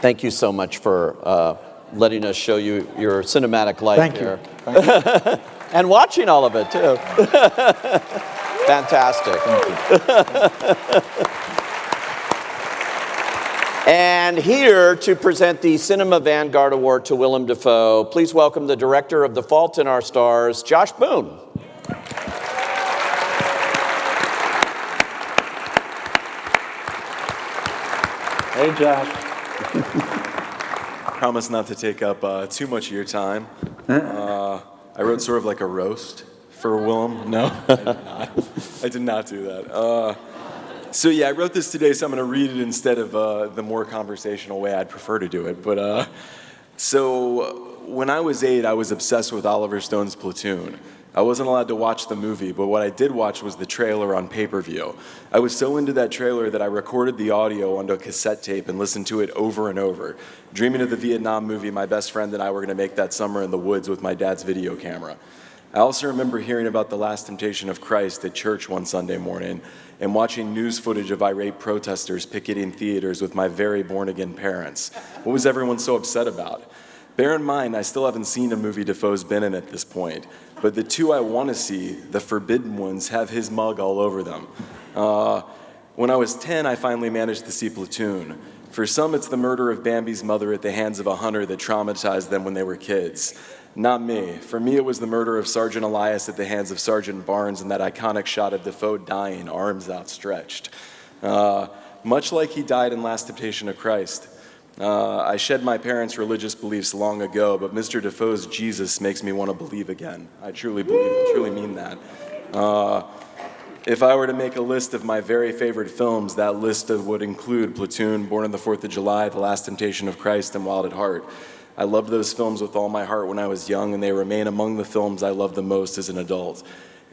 Thank you so much for letting us show you your cinematic life Thank here. you. Thank you. And watching all of it, too. Fantastic. And here to present the Cinema Vanguard Award to Willem Dafoe, please welcome the director of The Fault in Our Stars, Josh Boone. Hey, Josh. Promise not to take up too much of your time. I wrote sort of like a roast for Willem. No, I did not. I did not do that. So yeah, I wrote this today, so I'm going to read it instead of the more conversational way I'd prefer to do it. But so when I was 8, I was obsessed with Oliver Stone's Platoon. I wasn't allowed to watch the movie, but what I did watch was the trailer on pay-per-view. I was so into that trailer that I recorded the audio onto a cassette tape and listened to it over and over. Dreaming of the Vietnam movie, my best friend and I were going to make that summer in the woods with my dad's video camera. I also remember hearing about the Last Temptation of Christ at church one Sunday morning and watching news footage of irate protesters picketing theaters with my very born-again parents. What was everyone so upset about? Bear in mind, I still haven't seen a movie Dafoe's been in at this point, but the two I want to see, the forbidden ones, have his mug all over them. When I was 10, I finally managed to see Platoon. For some, it's the murder of Bambi's mother at the hands of a hunter that traumatized them when they were kids. Not me. For me, it was the murder of Sergeant Elias at the hands of Sergeant Barnes and that iconic shot of Dafoe dying, arms outstretched. Much like he died in Last Temptation of Christ. I shed my parents' religious beliefs long ago, but Mr. Dafoe's Jesus makes me want to believe again. I truly mean that. If I were to make a list of my very favorite films, that list would include Platoon, Born on the 4th of July, The Last Temptation of Christ, and Wild at Heart. I loved those films with all my heart when I was young, and they remain among the films I love the most as an adult.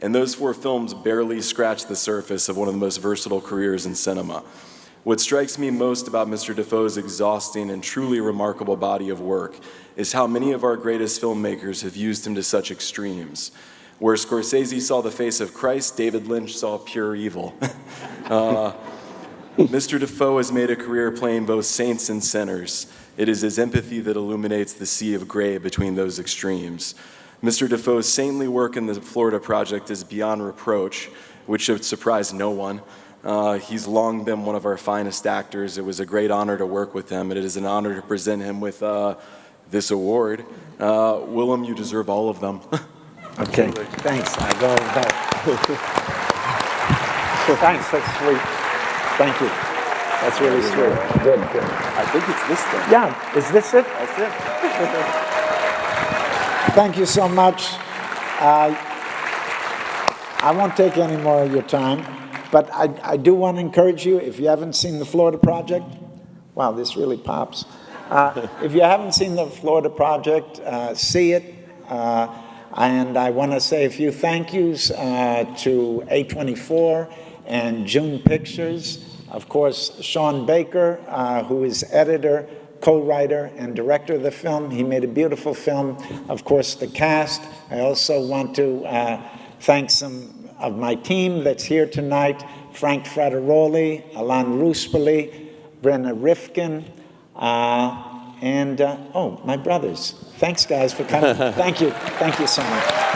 And those 4 films barely scratch the surface of one of the most versatile careers in cinema. What strikes me most about Mr. Dafoe's exhausting and truly remarkable body of work is how many of our greatest filmmakers have used him to such extremes. Where Scorsese saw the face of Christ, David Lynch saw pure evil. Mr. Dafoe has made a career playing both saints and sinners. It is his empathy that illuminates the sea of gray between those extremes. Mr. Dafoe's saintly work in the Florida Project is beyond reproach, which should surprise no one. He's long been one of our finest actors. It was a great honor to work with him, and it is an honor to present him with this award. Willem, you deserve all of them. Okay, thanks. I go back. Thanks, that's sweet. Thank you. That's really sweet. Good. I think it's this thing. Yeah, is this it? That's it. Thank you so much. I won't take any more of your time, but I do want to encourage you, if you haven't seen the Florida Project, wow, this really pops. If you haven't seen the Florida Project, see it. And I want to say a few thank yous to A24 and June Pictures. Of course, Sean Baker, who is editor, co-writer, and director of the film. He made a beautiful film. Of course, the cast. I also want to thank some of my team that's here tonight. Frank Frateroli, Alan Ruspoli, Brenna Rifkin, and my brothers. Thanks, guys, for coming. Thank you so much.